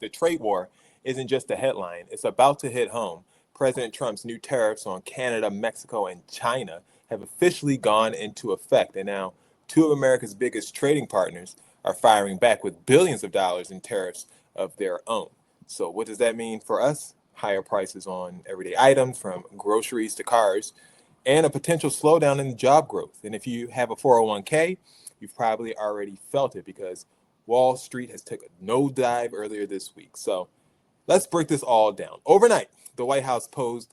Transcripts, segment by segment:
the trade war isn't just a headline. It's about to hit home. President Trump's new tariffs on Canada, Mexico, and China have officially gone into effect. And now two of America's biggest trading partners are firing back with billions of dollars in tariffs of their own. So, what does that mean for us? Higher prices on everyday items from groceries to cars, and a potential slowdown in job growth. And if you have a 401k, you've probably already felt it because Wall Street has took a nosedive earlier this week. So let's break this all down. Overnight, the White House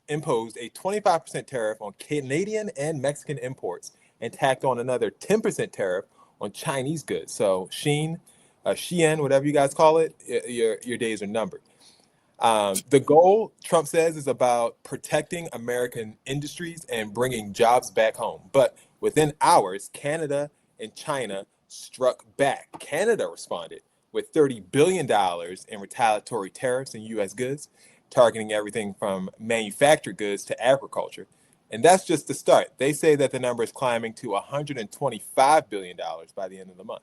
imposed a 25% tariff on Canadian and Mexican imports and tacked on another 10% tariff on Chinese goods. So Shein, whatever you guys call it, your days are numbered. The goal, Trump says, is about protecting American industries and bringing jobs back home. But within hours, Canada and China struck back. Canada responded with $30 billion in retaliatory tariffs on U.S. goods, targeting everything from manufactured goods to agriculture. And that's just the start. They say that the number is climbing to $125 billion by the end of the month.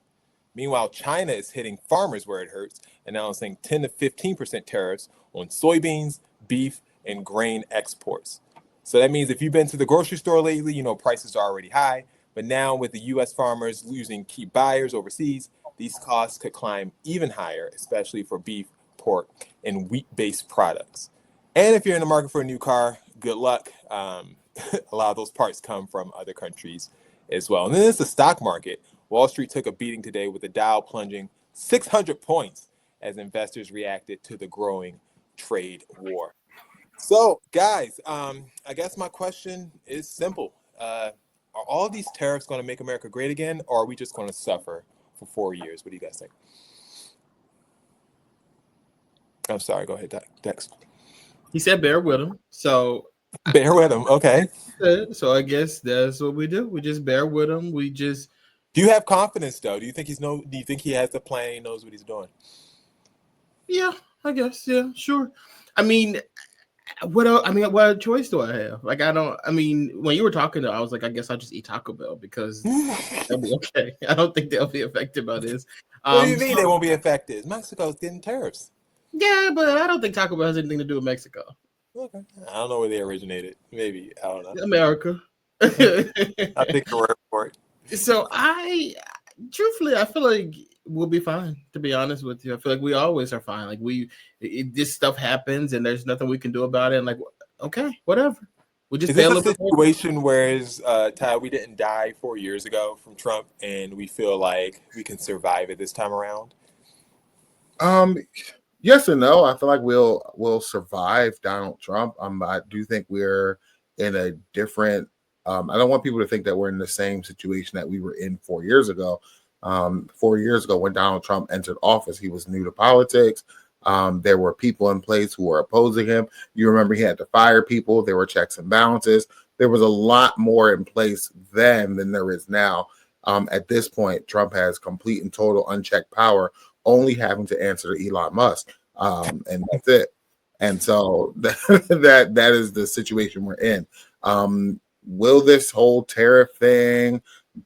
Meanwhile, China is hitting farmers where it hurts, announcing 10 to 15% tariffs on soybeans, beef, and grain exports. So that means if you've been to the grocery store lately, you know prices are already high. But now with the U.S. farmers losing key buyers overseas, these costs could climb even higher, especially for beef, pork, and wheat-based products. And if you're in the market for a new car, good luck. A lot of those parts come from other countries as well. And then there's the stock market. Wall Street took a beating today with the Dow plunging 600 points as investors reacted to the growing trade war. So, guys, I guess my question is simple. Are all these tariffs going to make America great again, or are we just going to suffer for 4 years? What do you guys think? I'm sorry. Go ahead, Dex. He said bear with him. So bear with him. Okay. So I guess that's what we do. We just bear with him. We just. Do you have confidence though? Do you think Do you think he has the plan? He knows what he's doing? Yeah, I guess. Yeah, sure. I mean, what choice do I have? Like, I don't. I mean, when you were talking, I was like, I guess I'll just eat Taco Bell because that'll be okay. I don't think they'll be affected by this. What do you mean they won't be affected? Mexico's getting tariffs. Yeah, but I don't think Taco Bell has anything to do with Mexico. Okay. I don't know where they originated. Maybe. I don't know. America. I think the word for it. So truthfully, I feel like we'll be fine. To be honest with you, I feel like we always are fine. Like this stuff happens, and there's nothing we can do about it. And like, okay, whatever. We just is this a situation where Ty, we didn't die 4 years ago from Trump, and we feel like we can survive it this time around? Yes and no. I feel like we'll survive Donald Trump. I do think we're in a different. I don't want people to think that we're in the same situation that we were in 4 years ago. 4 years ago, when Donald Trump entered office, he was new to politics. There were people in place who were opposing him. You remember he had to fire people. There were checks and balances. There was a lot more in place then than there is now. At this point, Trump has complete and total unchecked power, only having to answer to Elon Musk. And that's it. And so that is the situation we're in. Will this whole tariff thing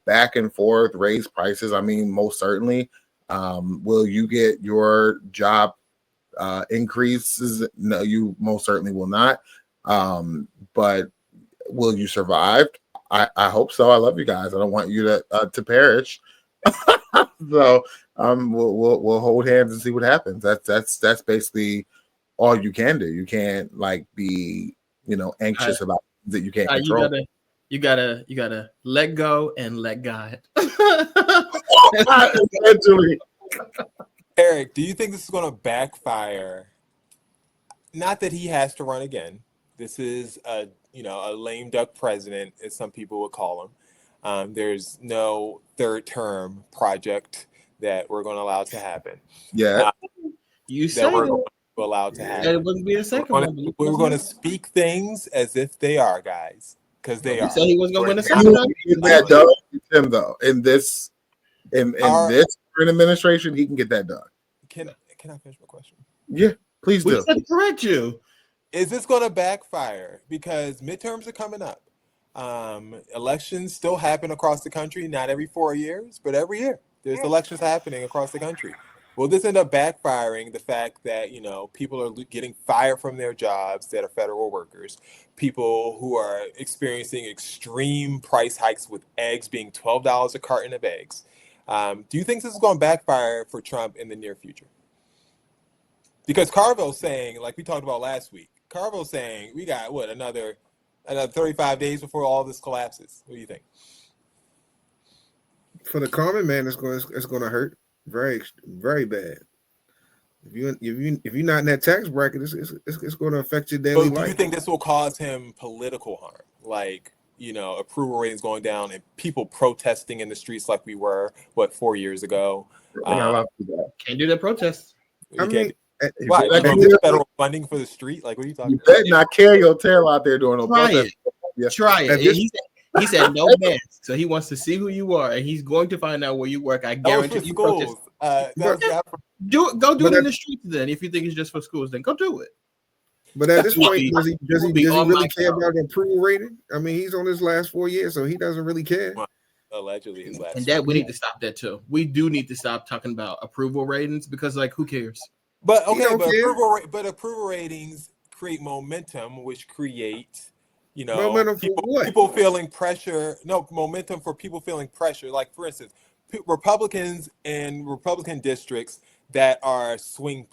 back and forth raise prices? I mean, most certainly. Will you get your job increases? No, you most certainly will not. But will you survive? I hope so. I love you guys. I don't want you to perish. So we'll hold hands and see what happens. That's basically all you can do. You can't be anxious about that you can't control. You gotta let go and let God. Eventually. Eric, do you think this is going to backfire? Not that he has to run again. This is a lame duck president, as some people would call him. There's no third term project that we're going to allow to happen. Yeah, you said we're going to allow to happen. It wouldn't be a second one. We're going to speak things as if they are, guys, because they are. So he was going to win a second one. That done, Tim, though. In this current administration, he can get that done. Can I finish my question? Yeah, please do. We said correct you. Is this going to backfire? Because midterms are coming up. Elections still happen across the country, not every 4 years, but every year. There's elections happening across the country. Will this end up backfiring? The fact that people are getting fired from their jobs that are federal workers, people who are experiencing extreme price hikes with eggs being $12 a carton of eggs. Do you think this is going to backfire for Trump in the near future? Because Carville's saying, like we talked about last week, Carville's saying we got another 35 days before all this collapses. What do you think? For the common man, it's going to hurt very, very bad. If you're not in that tax bracket, it's going to affect your daily life. Do you think this will cause him political harm, like approval ratings going down and people protesting in the streets like we were 4 years ago? Can't do that protest. Why? You gonna get federal funding for the street? Like, what are you talking about? You better not carry your tail out there doing no protest. Try it. He said no mask, so he wants to see who you are, and he's going to find out where you work. I guarantee you. Go do it in the streets then. If you think it's just for schools, then go do it. But at this point, does he really care about the approval rating? I mean, he's on his last 4 years, so he doesn't really care. Allegedly, his last. And that we need to stop that too. We do need to stop talking about approval ratings because, who cares? But approval ratings create momentum, which create. Momentum people feeling pressure. No, momentum for people feeling pressure. Like, for instance, Republicans in Republican districts that are swing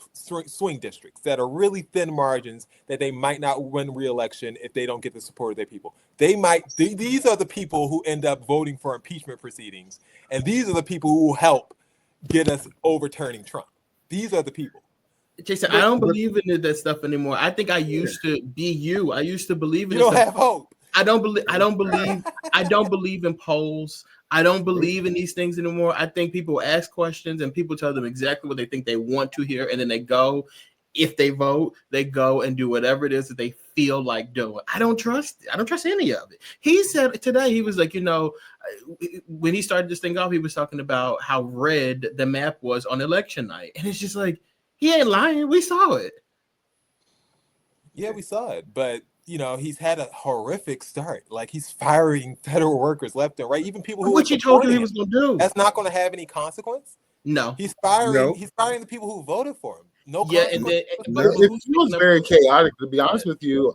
districts that are really thin margins that they might not win re-election if they don't get the support of their people. These are the people who end up voting for impeachment proceedings, and these are the people who help get us overturning Trump. These are the people. Jason, I don't believe in that stuff anymore. I think I used to be you. I used to believe in. You don't have hope. I don't believe in polls. I don't believe in these things anymore. I think people ask questions and people tell them exactly what they think they want to hear, and then they go. If they vote, they go and do whatever it is that they feel like doing. I don't trust any of it. He said today, he was like, when he started this thing off, he was talking about how red the map was on election night, and it's just like. He ain't lying. We saw it. Yeah, we saw it. But, he's had a horrific start. Like, he's firing federal workers left and right. Even people who what you told you he was going to do. That's not going to have any consequence. No. He's firing the people who voted for him. No. Yeah, it feels very chaotic. To be honest with you,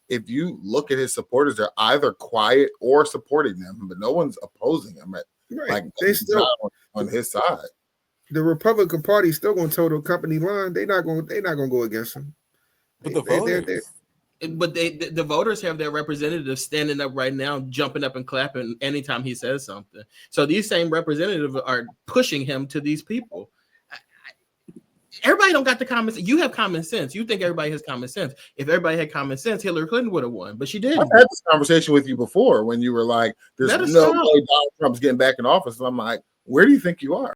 if you look at his supporters, they're either quiet or supporting them, but no one's opposing him. They still on his side. The Republican Party is still going to toe the company line. They're not going to go against him. But the voters. But the voters have their representatives standing up right now, jumping up and clapping anytime he says something. So these same representatives are pushing him to these people. Everybody don't got the common sense. You have common sense. You think everybody has common sense. If everybody had common sense, Hillary Clinton would have won, but she didn't. I've had this conversation with you before when you were like, "There's no way Donald Trump's getting back in office." And I'm like, "Where do you think you are?"